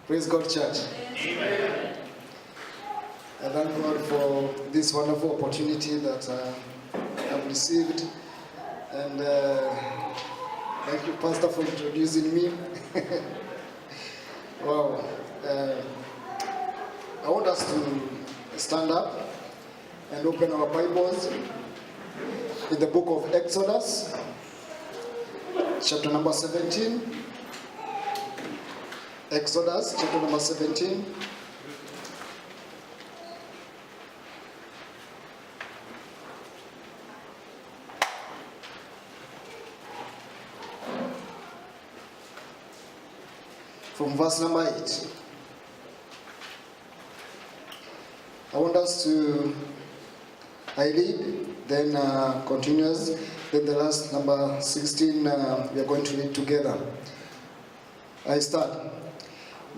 Praise God, church. Amen. I thank God for this wonderful opportunity that I've received. And thank you, Pastor, for introducing me. Wow. I want us to stand up and open our Bibles in the book of Exodus, chapter number 17. Exodus, chapter number 17. From verse number 8. I want us to, I read, then continues, then the last number 16 we are going to read together. I start.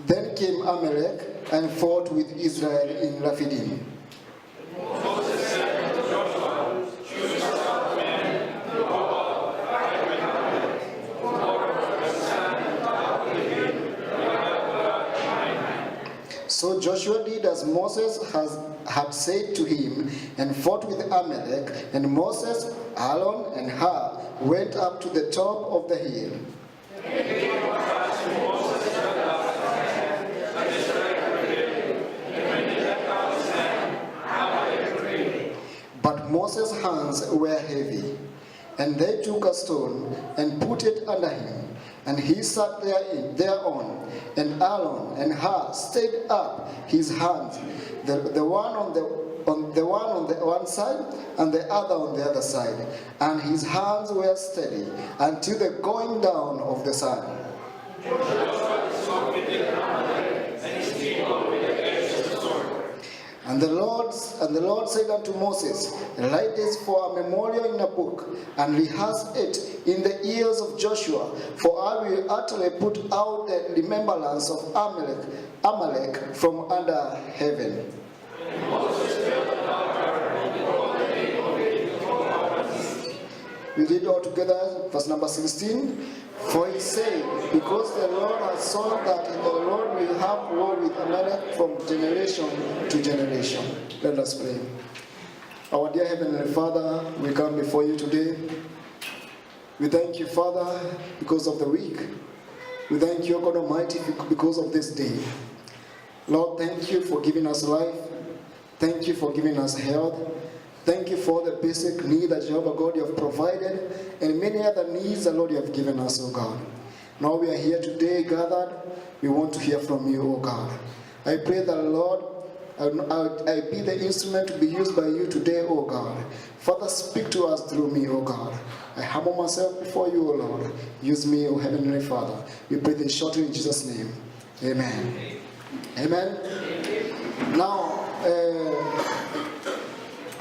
Then came Amalek and fought with Israel in Rephidim. So Joshua did as Moses had said to him, and fought with Amalek, and Moses, Aaron, and Hur went up to the top of the hill. But Moses' hands were heavy, and they took a stone and put it under him, and he sat thereon. And Aaron and Hur stayed up his hands, the one on the one side and the other on the other side, and his hands were steady until the going down of the sun. And the Lord said unto Moses, write this for a memorial in a book, and rehearse it in the ears of Joshua, for I will utterly put out the remembrance of Amalek from under heaven. We read all together, verse number 16. For it said, because the Lord has sworn that the Lord will have war with Amalek from generation to generation. Let us pray. Our dear Heavenly Father, we come before you today. We thank you, Father, because of the week. We thank you, God Almighty, because of this day. Lord, thank you for giving us life. Thank you for giving us health. Thank you for the basic need that Jehovah God you have provided, and many other needs that Lord you have given us, oh God. Now we are here today gathered. We want to hear from you, oh God. I pray that, Lord, I be the instrument to be used by you today, oh God. Father, speak to us through me, oh God. I humble myself before you, oh Lord. Use me, oh Heavenly Father. We pray this shortly in Jesus' name. Amen. Amen. Now,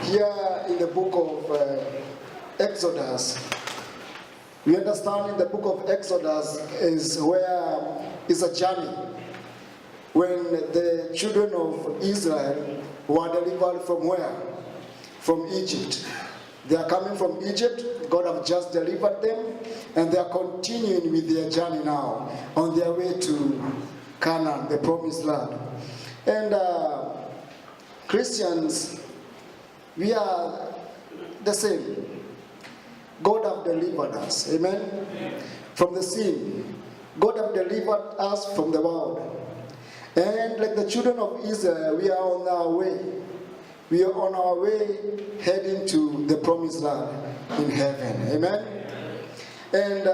here in the book of Exodus, we understand in the book of Exodus is a journey when the children of Israel were delivered from where? From Egypt. They are coming from Egypt. God have just delivered them, and they are continuing with their journey now on their way to Canaan, the promised land. And Christians, we are the same. God have delivered us, amen? From the sin. God have delivered us from the world. And like the children of Israel, we are on our way. We are on our way heading to the promised land in heaven, amen? And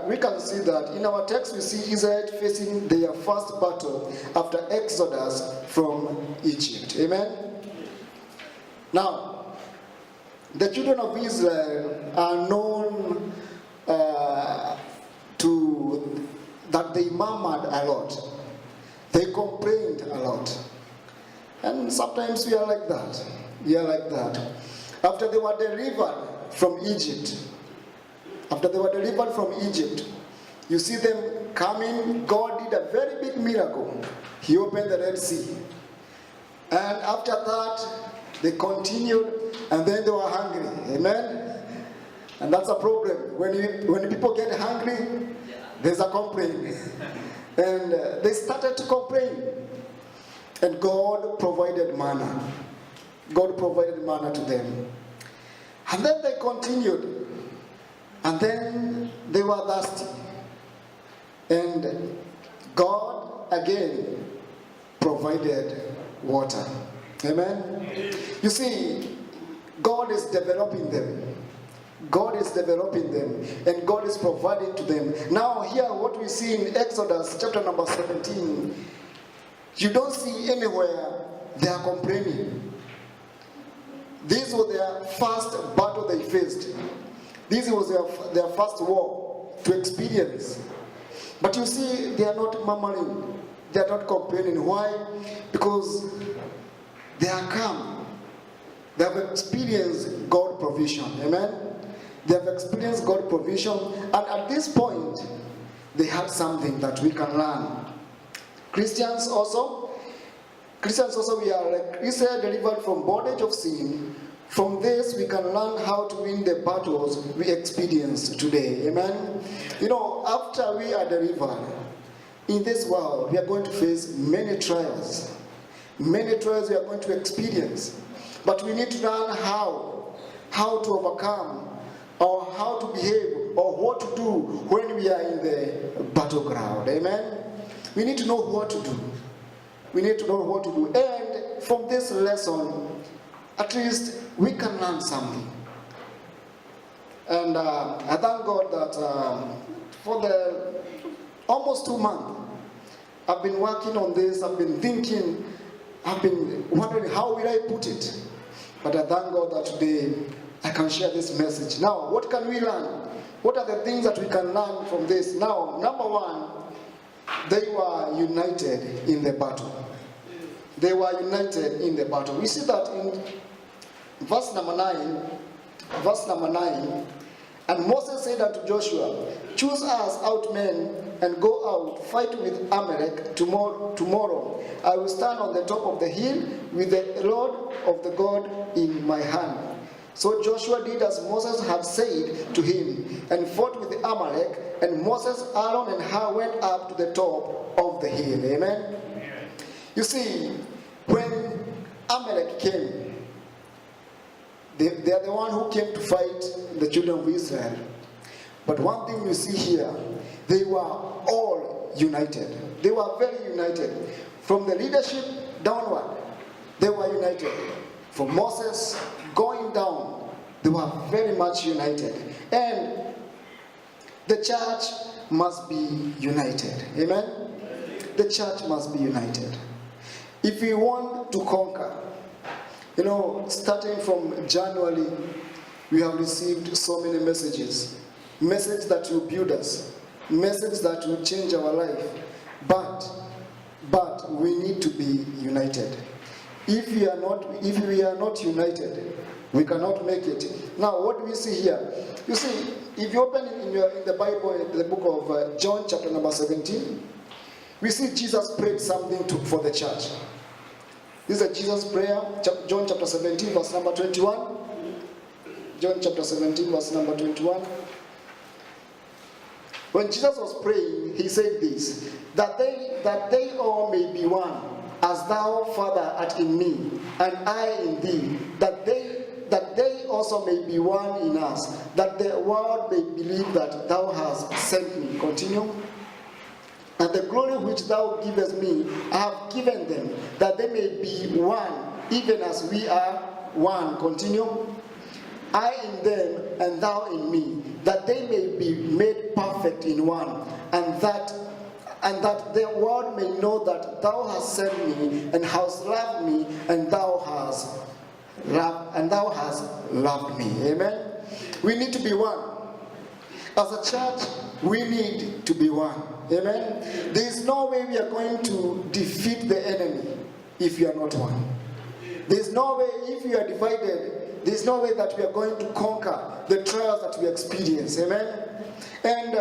we can see that in our text we see Israel facing their first battle after Exodus from Egypt, amen? Now, the children of Israel are known that they murmured a lot. They complained a lot. And sometimes we are like that. We are like that. After they were delivered from Egypt, you see them coming. God did a very big miracle. He opened the Red Sea. And after that, they continued, and then they were hungry. Amen? And that's a problem. When people get hungry, there's a complaint. And they started to complain. And God provided manna. God provided manna to them. And then they continued. And then they were thirsty. And God again provided water. Amen? You see, God is developing them. God is developing them, and God is providing to them. Now here what we see in Exodus chapter number 17, you don't see anywhere they are complaining. This was their first battle they faced. This was their first war to experience. But you see, they are not murmuring. They are not complaining. Why? Because they are calm. They have experienced God provision. Amen? They have experienced God provision. And at this point, they had something that we can learn. Christians also, we are like Israel delivered from bondage of sin. From this, we can learn how to win the battles we experience today. Amen? You know, after we are delivered, in this world, we are going to face many trials. Many trials we are going to experience. But we need to learn how to overcome, or how to behave, or what to do when we are in the battleground. Amen? We need to know what to do. We need to know what to do. And from this lesson, at least we can learn something. And I thank God that for the almost 2 months, I've been working on this, I've been thinking, I've been wondering how will I put it. But I thank God that today I can share this message. Now, what can we learn? What are the things that we can learn from this? Now, number one, they were united in the battle. They were united in the battle. We see that in verse number 9, and Moses said unto Joshua, choose us out men and go out, fight with Amalek tomorrow. I will stand on the top of the hill with the rod of the God in my hand. So Joshua did as Moses had said to him, and fought with Amalek, and Moses, Aaron, and Hur went up to the top of the hill. Amen? You see, when Amalek came, they are the one who came to fight the children of Israel. But one thing you see here, they were all united. They were very united. From the leadership downward, they were united. From Moses going down, they were very much united. And the church must be united. Amen? The church must be united. If we want to conquer, you know, starting from January, we have received so many messages. Messages that will build us. Messages that will change our life. But we need to be united. If we are not united, we cannot make it. Now, what do we see here? You see, if you open in the Bible, in the book of John chapter number 17, we see Jesus prayed something for the church. This is a Jesus prayer, John chapter 17, verse number 21. John chapter 17, verse number 21. When Jesus was praying, he said this, that they all may be one, as thou, Father, art in me, and I in thee, that they also may be one in us, that the world may believe that thou hast sent me. Continue. And the glory which thou givest me, I have given them, that they may be one, even as we are one. Continue. I in them, and thou in me, that they may be made perfect in one, and that the world may know that thou hast sent me, and hast loved me, and thou hast loved me. Amen. We need to be one. As a church, we need to be one. Amen. There is no way we are going to defeat the enemy if we are not one. There is no way, if we are divided, there is no way that we are going to conquer the trials that we experience. Amen. And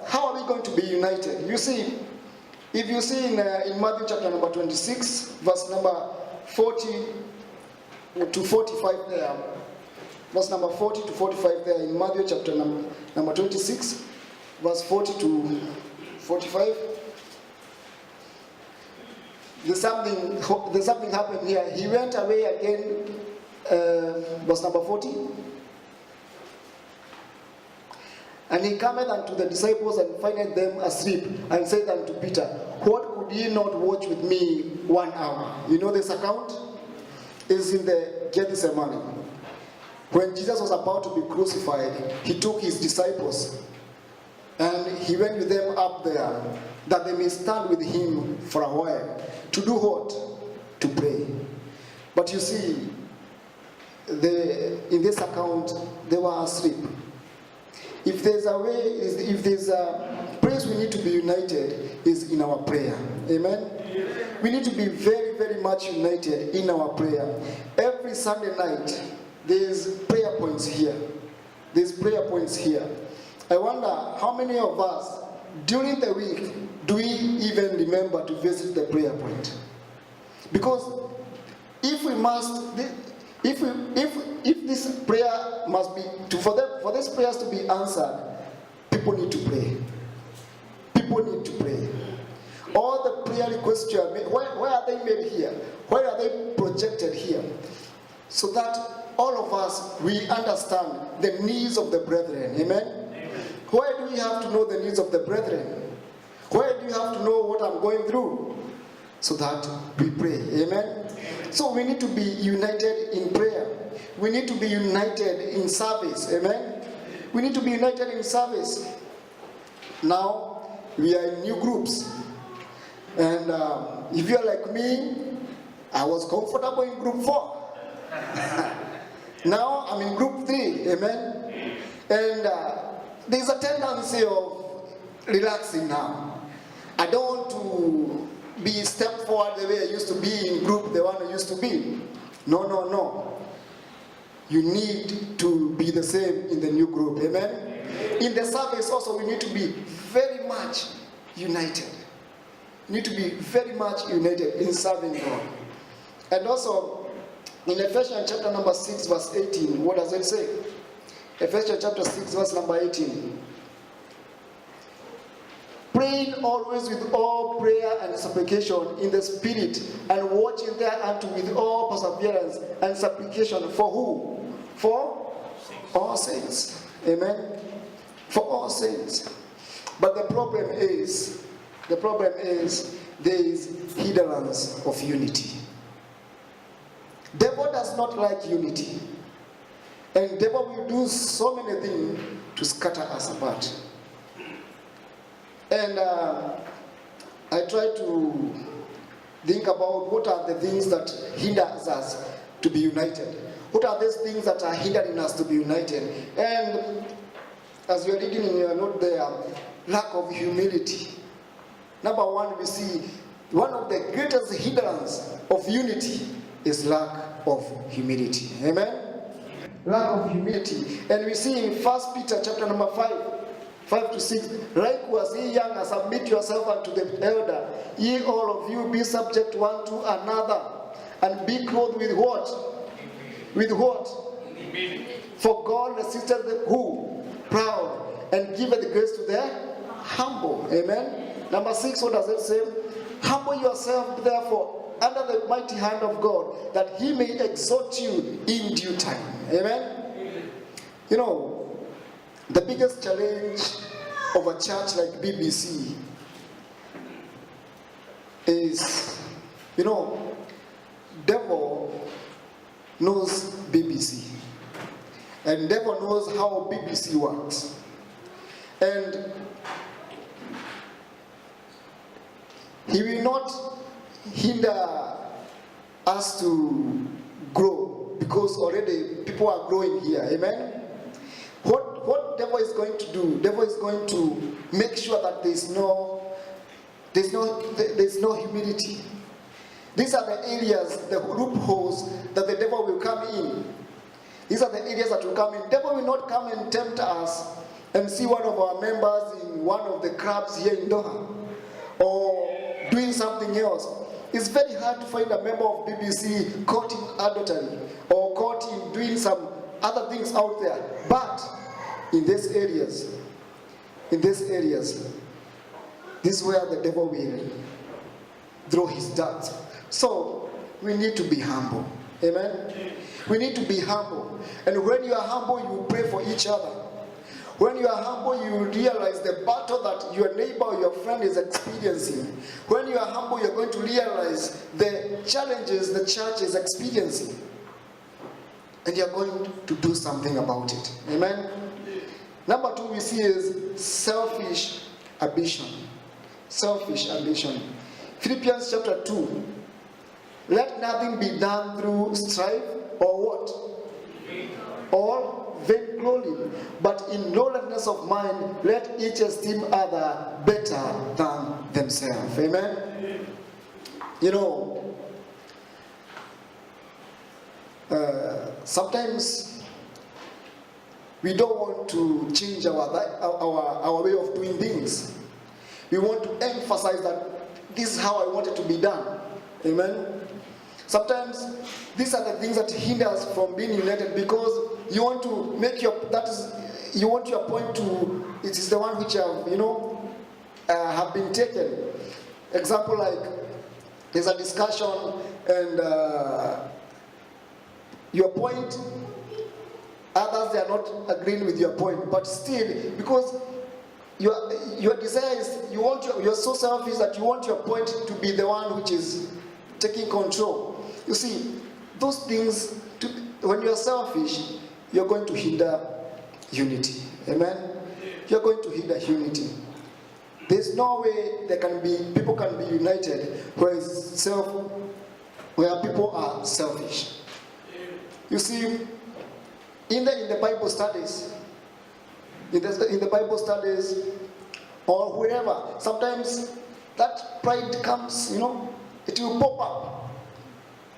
how are we going to be united? You see, if you see in Matthew chapter number 26, verse number 40 to 45 there, verse number 40 to 45 there in Matthew chapter number 26, verse 40 to 45. there's something happened here. He went away again, verse number 40. And he cometh unto the disciples and findeth them asleep, and said unto Peter, what could ye not watch with me 1 hour? You know this account? It's in the Gethsemane. When Jesus was about to be crucified, he took his disciples and he went with them up there that they may stand with him for a while. To do what? To pray. But you see, in this account, they were asleep. If there's a way, if there's a place we need to be united, is in our prayer. Amen? We need to be very, very much united in our prayer. Every Sunday night, there's prayer points here. There's prayer points here. I wonder how many of us, during the week, do we even remember to visit the prayer point? Because if we must, if this prayer must be, for these prayers to be answered, people need to pray. People need to pray. All the prayer requests you have made, why are they made here? Why are they projected here? So that all of us, we understand the needs of the brethren. Amen? Why do we have to know the needs of the brethren? Why do you have to know what I'm going through? So that we pray. Amen? So we need to be united in prayer. We need to be united in service. Amen? We need to be united in service. Now, we are in new groups. And if you are like me, I was comfortable in group 4. Now, I'm in group 3. Amen? And there's a tendency of relaxing now. I don't want to be step forward the way I used to be in group, the one I used to be. No. You need to be the same in the new group. Amen? In the service also, we need to be very much united. We need to be very much united in serving God. And also, in Ephesians chapter number 6, verse 18, what does it say? Ephesians chapter 6, verse number 18. Praying always with all prayer and supplication in the Spirit, and watching thereunto with all perseverance and supplication for who? For all saints. Amen? For all saints. But the problem is there is hindrance of unity. Devil does not like unity. And devil will do so many things to scatter us apart. And I try to think about what are the things that hinders us to be united. What are these things that are hindering us to be united? And as you're reading in your note there, lack of humility. Number one, we see one of the greatest hindrance of unity is lack of humility. Amen? Lack of humility. And we see in 1 Peter chapter number 5 to 6, likewise, ye younger, submit yourself unto the elder. Ye all of you be subject one to another, and be clothed with what? With what? For God resisteth the who? Proud, and giveth grace to the humble. Amen? Number 6, what does it say? Humble yourself, therefore, under the mighty hand of God, that he may exhort you in due time. Amen? You know, the biggest challenge of a church like BBC is, you know, devil knows BBC. And devil knows how BBC works. And he will not hinder us to grow, because already people are growing here. Amen? What devil is going to do? Devil is going to make sure that there's no humility. These are the areas, the loopholes that the devil will come in. These are the areas that will come in. Devil will not come and tempt us and see one of our members in one of the clubs here in Doha, or doing something else. It's very hard to find a member of BBC caught in adultery or caught in doing some other things out there. But in these areas, this is where the devil through his death. So we need to be humble. Amen? We need to be humble. And when you are humble, you pray for each other. When you are humble, you realize the battle that your neighbor or your friend is experiencing. When you are humble, you're going to realize the challenges the church is experiencing. And you're going to do something about it. Amen? Number 2 we see is selfish ambition. Selfish ambition. Philippians chapter 2. Let nothing be done through strife or what? Or vain glory, but in lowliness of mind, let each esteem other better than themselves. Amen? You know, sometimes we don't want to change our way of doing things. We want to emphasize that this is how I want it to be done. Amen? Sometimes these are the things that hinder us from being united, because you want to make your point to, it is the one which have been taken. Example, like there's a discussion and your point, others they are not agreeing with your point, but still, because your desire is, you're so selfish that you want your point to be the one which is taking control. You see, those things, when you're selfish, you're going to hinder unity. Amen? You're going to hinder unity. There's no way people can be united where people are selfish. You see, in the Bible studies, in the Bible studies, or wherever, sometimes that pride comes, it will pop up.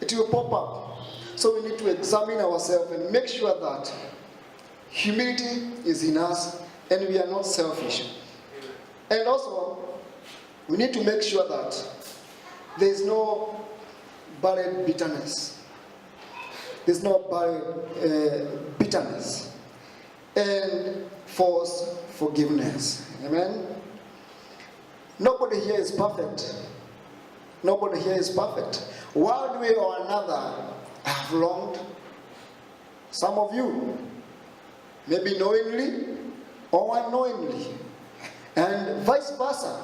It will pop up. So we need to examine ourselves and make sure that humility is in us and we are not selfish. And also, we need to make sure that there is no buried bitterness. There's no buried bitterness and false forgiveness. Amen? Nobody here is perfect. Nobody here is perfect. One way or another, I have wronged some of you, maybe knowingly or unknowingly, and vice versa.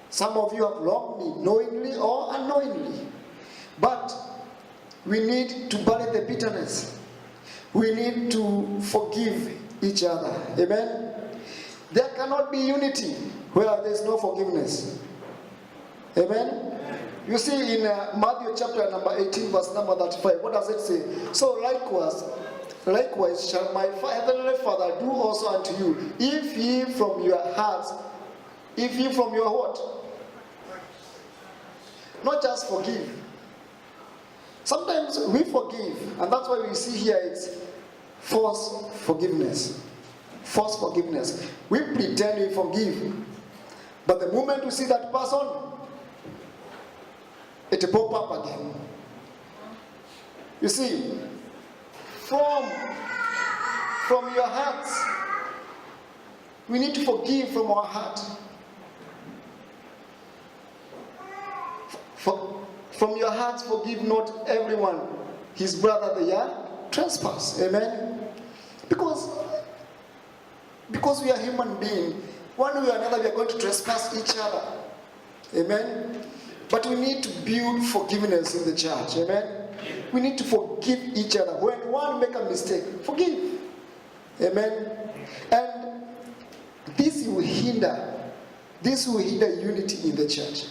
Some of you have wronged me knowingly or unknowingly. But we need to bury the bitterness. We need to forgive each other. Amen? There cannot be unity where there is no forgiveness. Amen? You see in Matthew chapter number 18 verse number 35, what does it say? So likewise shall my heavenly Father do also unto you, if ye from your hearts, if ye from your what? Not just forgive. Sometimes we forgive, and that's why we see here it's false forgiveness. False forgiveness. We pretend we forgive, but the moment we see that person, it will pop up again. You see, from your hearts, we need to forgive from our heart. From your heart, forgive not everyone his brother their trespass. Amen? Because we are human beings, one way or another we are going to trespass each other. Amen? But we need to build forgiveness in the church. Amen? We need to forgive each other. When one make a mistake, forgive. Amen? And this will hinder unity in the church.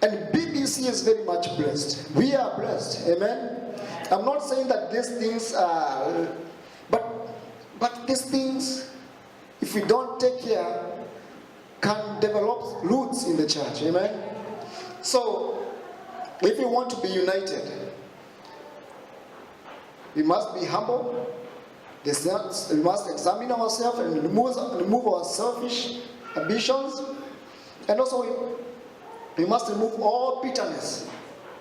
And BBC is very much blessed. We are blessed. Amen? I'm not saying that these things are, but these things, if we don't take care, can develop roots in the church. Amen? So, if we want to be united, we must be humble. We must examine ourselves and remove our selfish ambitions. And also, we must remove all bitterness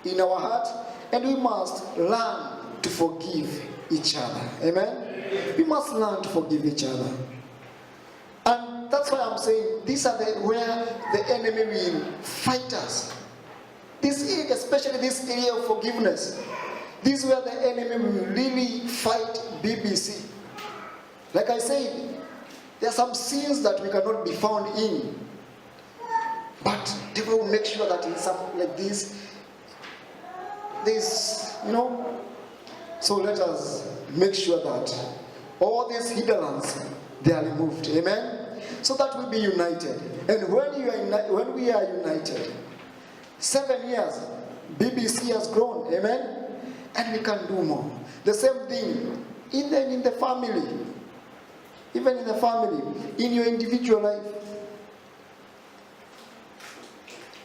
in our heart. And we must learn to forgive each other. Amen? We must learn to forgive each other. And that's why I'm saying these are where the enemy will fight us. especially this area of forgiveness. This is where the enemy will really fight BBC. Like I said, there are some sins that we cannot be found in. But devil will make sure that in something like this, so let us make sure that all these hindrances, they are removed. Amen? So that we be united. And when we are united, 7 years, BBC has grown. Amen? And we can do more. The same thing, even in the family. Even in the family, in your individual life.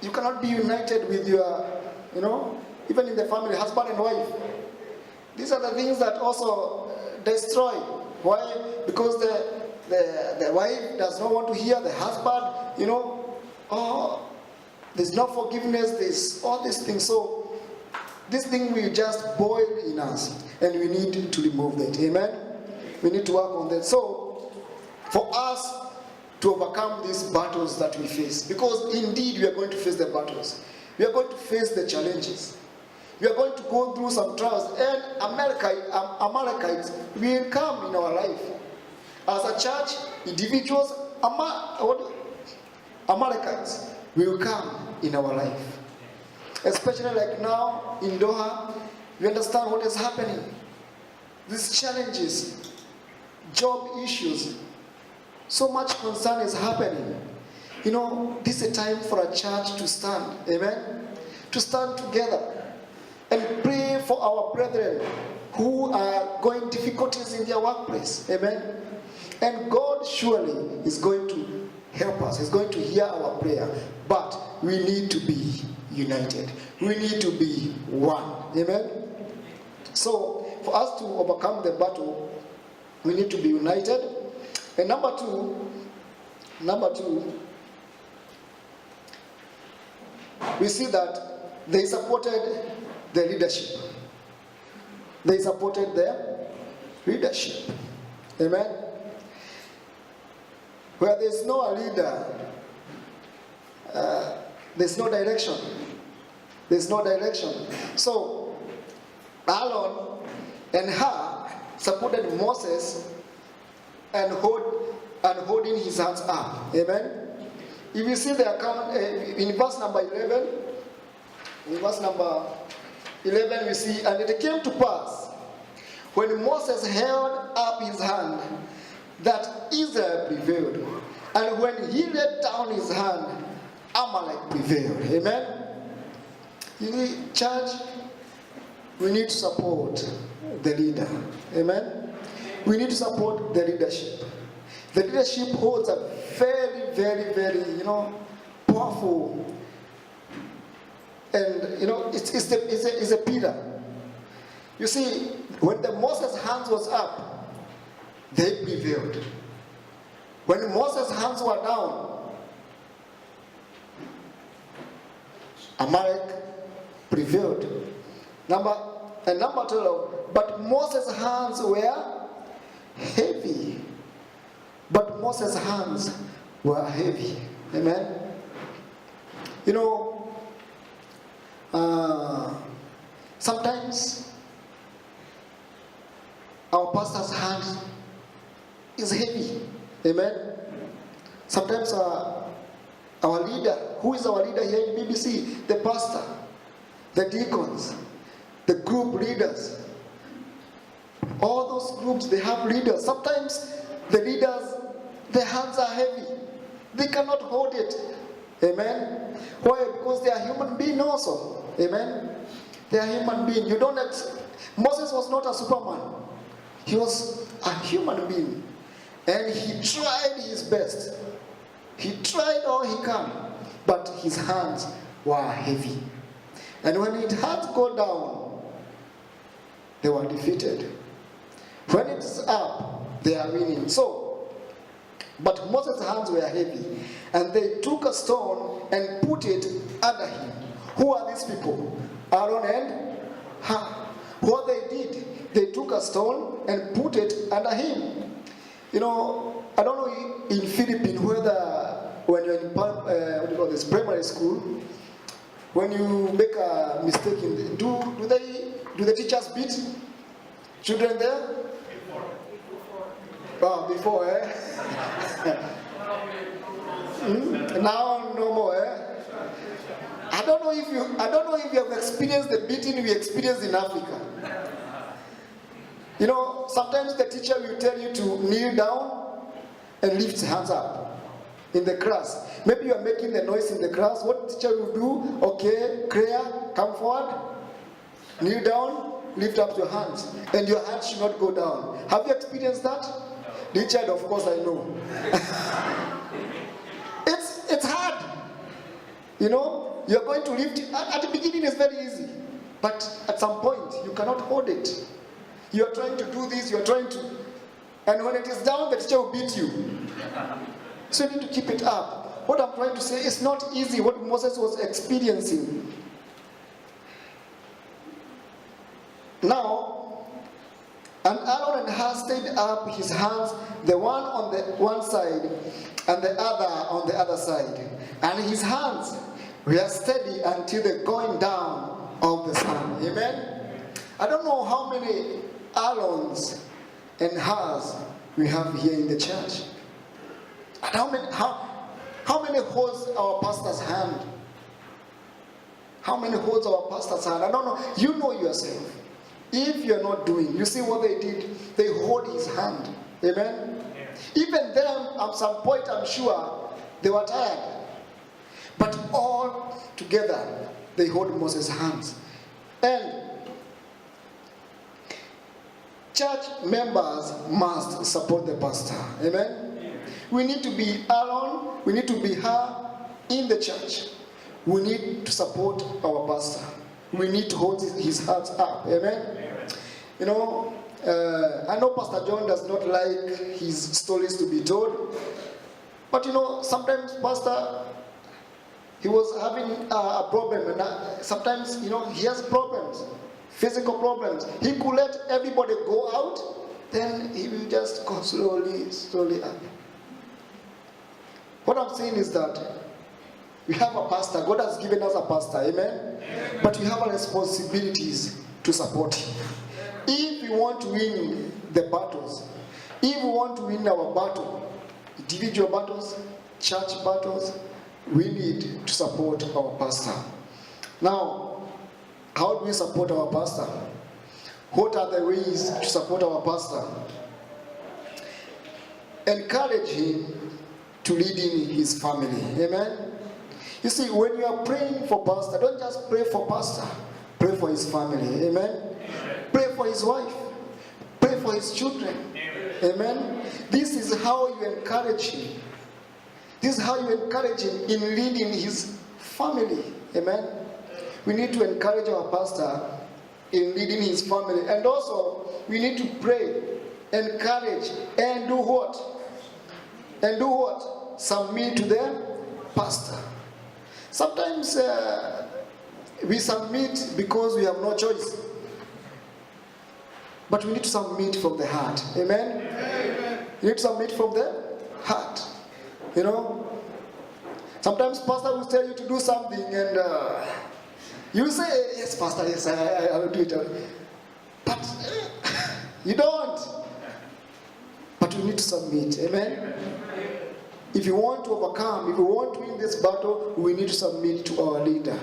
You cannot be united with your, even in the family, husband and wife. These are the things that also destroy. Why? Because the wife does not want to hear the husband, there's no forgiveness, there's all these things. So this thing will just boil in us, and we need to remove that. Amen? We need to work on that. So for us to overcome these battles that we face, because indeed we are going to face the battles, we are going to face the challenges, we are going to go through some trials, and Amalekites will come in our life. As a church, individuals, Amalekites will come in our life. Especially like now in Doha, we understand what is happening. These challenges, job issues, so much concern is happening. This is a time for a church to stand. Amen? To stand together and pray for our brethren who are going difficulties in their workplace. Amen? And God surely is going to help us. He's going to hear our prayer. But we need to be united. We need to be one. Amen? So, for us to overcome the battle, we need to be united. And number two, we see that they supported the leadership. They supported their leadership. Amen? Where there's no leader, there's no direction. There's no direction. So, Aaron and Hur supported Moses and holding his hands up. Amen? If you see the account in verse number 11, we see, and it came to pass when Moses held up his hand that Israel prevailed, and when he let down his hand, Amalek prevailed. Amen? You need, church, we need to support the leader. Amen? We need to support the leadership. The leadership holds a very, very, very, powerful, and it's a pillar. You see, when the Moses' hands was up, they prevailed. When Moses' hands were down, Amalek prevailed. Number 12. But Moses' hands were heavy. But Moses' hands were heavy. Amen? Sometimes our pastor's hand is heavy. Amen? Sometimes our leader, who is our leader here in BBC? The pastor, the deacons, the group leaders. All those groups, they have leaders. Sometimes the leaders, their hands are heavy. They cannot hold it. Amen? Why? Because they are human beings also. Amen? They are human beings. Moses was not a Superman. He was a human being. And he tried his best. He tried all he can. But his hands were heavy. And when his hands go down, they were defeated. When it's up, they are winning. But Moses' hands were heavy. And they took a stone and put it under him. Who are these people? Aaron and Hur. What they did, they took a stone and put it under him. I don't know in Philippines whether when you're in primary school, When you make a mistake, do the teachers beat children there? Before, eh? Now no more, eh? I don't know if you have experienced the beating we experienced in Africa. You know, sometimes the teacher will tell you to kneel down and lift hands up in the class. Maybe you are making the noise in the class. What the teacher will do? Okay, clear, come forward, kneel down, lift up your hands, and your hands should not go down. Have you experienced that? Richard, of course I know. It's hard. You know, you're going to lift it. At the beginning it's very easy. But at some point, you cannot hold it. You're trying to do this, you're trying to... And when it is down, the teacher will beat you. So you need to keep it up. What I'm trying to say is not easy what Moses was experiencing. Now, and Aaron and Hur stayed up his hands, the one on the one side and the other on the other side. And his hands were steady until the going down of the sun. Amen? I don't know how many Aarons and Hurs we have here in the church. And how many holds our pastor's hand? How many holds our pastor's hand? I don't know. You know yourself. If you're not doing, you see what they did? They hold his hand. Amen? Yeah. Even them, at some point, I'm sure, they were tired. But all together, they hold Moses' hands. And church members must support the pastor. Amen? Yeah. We need to be Aaron, we need to be her in the church. We need to support our pastor. We need to hold his hands up. Amen? Amen. You know, I know Pastor John does not like his stories to be told. But you know, sometimes Pastor, he was having a problem. And sometimes, you know, he has problems. Physical problems. He could let everybody go out. Then he will just go slowly up. What I'm saying is that we have a pastor. God has given us a pastor. Amen? Amen. But we have responsibilities to support him. If we want to win the battles, if we want to win our battle, individual battles, church battles, we need to support our pastor. Now, how do we support our pastor? What are the ways to support our pastor? Encourage him to lead in his family. Amen? You see, when you are praying for pastor, don't just pray for pastor. Pray for his family. Amen? Amen. Pray for his wife. Pray for his children. Amen. Amen? This is how you encourage him. This is how you encourage him in leading his family. Amen? We need to encourage our pastor in leading his family. And also, we need to pray, encourage, and do what? And do what? Submit to the pastor. Sometimes we submit because we have no choice. But we need to submit from the heart. Amen? Amen. You need to submit from the heart. You know? Sometimes pastor will tell you to do something and you say, yes, pastor, yes, I will do it. But you don't. But we need to submit. Amen? If you want to overcome, if you want to win this battle, we need to submit to our leader.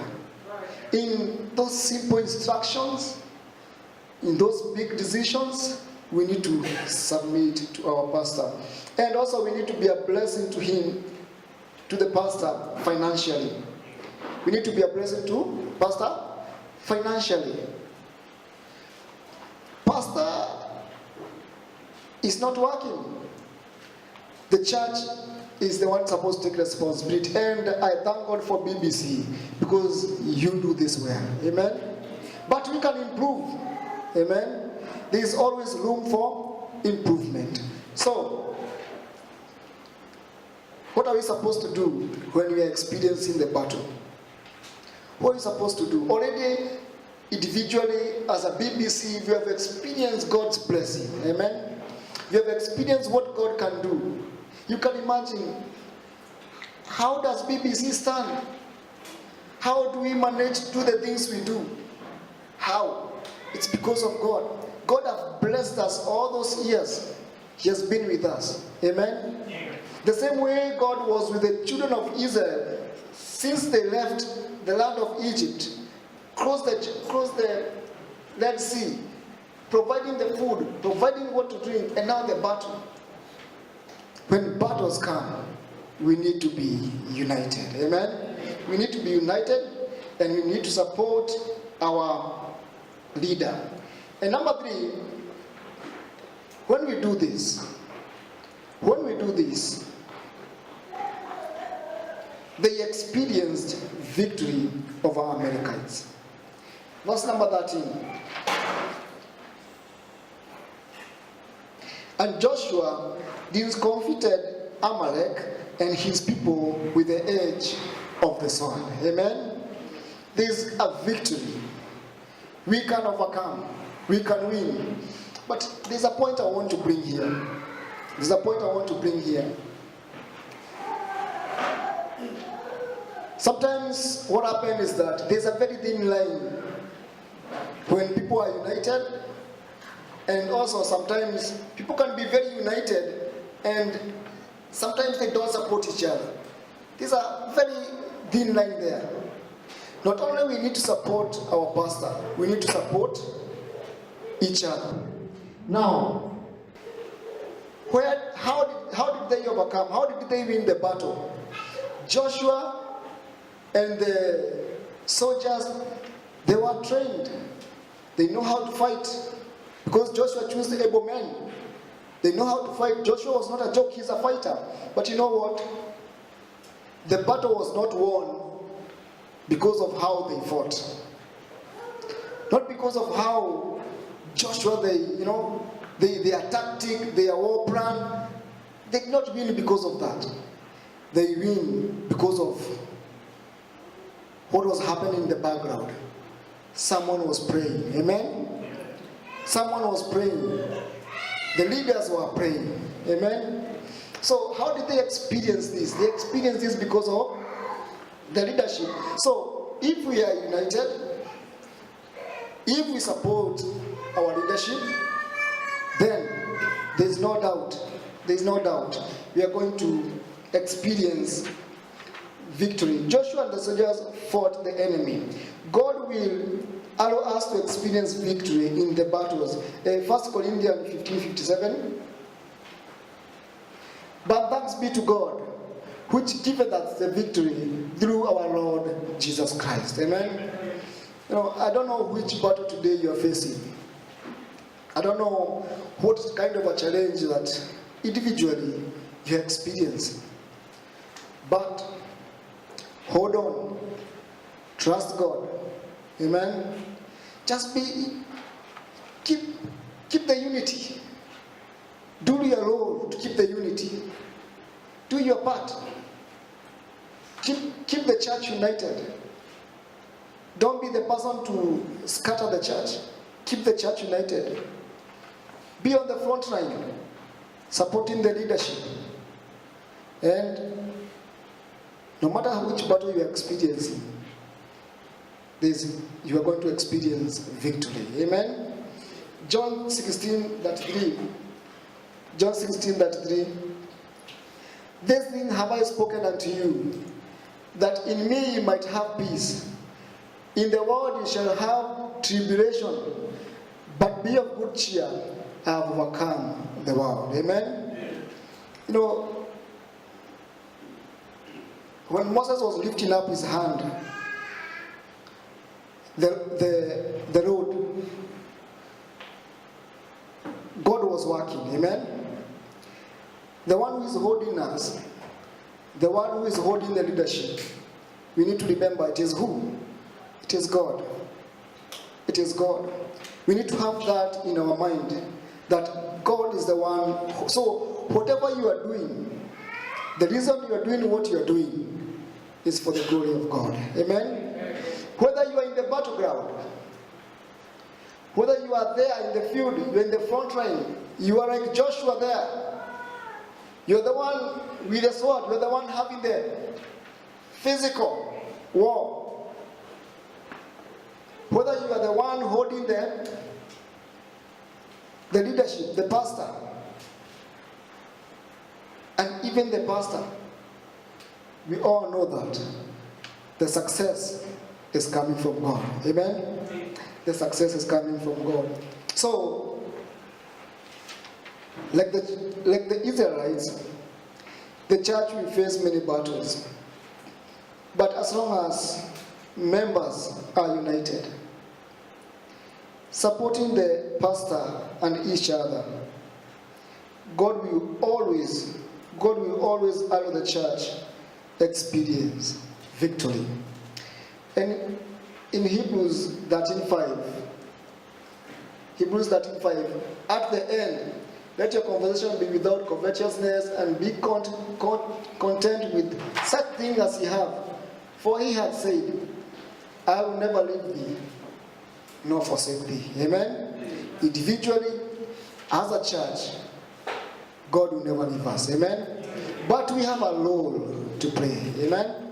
In those simple instructions, in those big decisions, we need to submit to our pastor. And also we need to be a blessing to him, to the pastor, financially. We need to be a blessing to pastor financially. Pastor is not working. The church is the one supposed to take responsibility. And I thank God for BBC because you do this well. Amen? But we can improve. Amen? There is always room for improvement. So, what are we supposed to do when we are experiencing the battle? What are we supposed to do? Already, individually, as a BBC, you have experienced God's blessing. Amen? You have experienced what God can do. You can imagine, how does BBC stand? How do we manage to do the things we do? How? It's because of God. God has blessed us all those years. He has been with us. Amen? The same way God was with the children of Israel since they left the land of Egypt, crossed the Red Sea, providing the food, providing what to drink, and now the battle. When battles come, we need to be united. Amen? We need to be united, and we need to support our leader. And number 3, when we do this, they experienced victory over Amalekites. Verse number 13. And Joshua discomfited Amalek and his people with the edge of the sword. Amen? There's a victory. We can overcome. We can win. But there's a point I want to bring here. Sometimes what happens is that there's a very thin line when people are united, and also sometimes people can be very united and sometimes they don't support each other. There's a very thin line there. Not only we need to support our pastor, we need to support each other. Now, how did they overcome? How did they win the battle? Joshua and the soldiers, they were trained. They know how to fight because Joshua chose the able men. They know how to fight. Joshua was not a joke, he's a fighter. But you know what? The battle was not won because of how they fought. Not because of how Joshua, their tactic, their war plan. They did not win because of that. They win because of what was happening in the background. Someone was praying. Amen? Someone was praying. The leaders were praying. Amen? So how did they experience this? They experienced this because of the leadership. So if we are united, if we support our leadership, then there's no doubt we are going to experience victory. Joshua and the soldiers fought the enemy. God will allow us to experience victory in the battles. 1 Corinthians 15:57. But thanks be to God, which giveth us the victory through our Lord Jesus Christ. Amen? I don't know which battle today you are facing. I don't know what kind of a challenge that individually you experience. But hold on. Trust God. Amen? Just keep the unity. Do your role to keep the unity. Do your part. Keep the church united. Don't be the person to scatter the church. Keep the church united. Be on the front line, supporting the leadership. And no matter which battle you are experiencing, you are going to experience victory. Amen? John 16:33. John 16:33. This thing have I spoken unto you, that in me you might have peace. In the world you shall have tribulation, but be of good cheer. I have overcome the world. Amen? When Moses was lifting up his hand, the road, God was working. Amen? The one who is holding us, the one who is holding the leadership, we need to remember it is who? It is God. It is God. We need to have that in our mind, that God is the one. So whatever you are doing, the reason you are doing what you are doing is for the glory of God. Amen? Whether you are in the battleground, whether you are there in the field, you are in the front line, you are like Joshua there. You're the one with the sword, you're the one having the physical war. one holding the leadership, the pastor. And even the pastor, we all know that the success is coming from God. Amen? The success is coming from God. So, like the Israelites, the church will face many battles. But as long as members are united, supporting the pastor and each other, God will always allow the church experience victory. And in Hebrews 13:5, at the end, let your conversation be without covetousness, and be content with such things as ye have. For he had said, I will never leave thee, nor forsake thee. Amen? Individually, as a church, God will never leave us. Amen? But we have a role to play. Amen?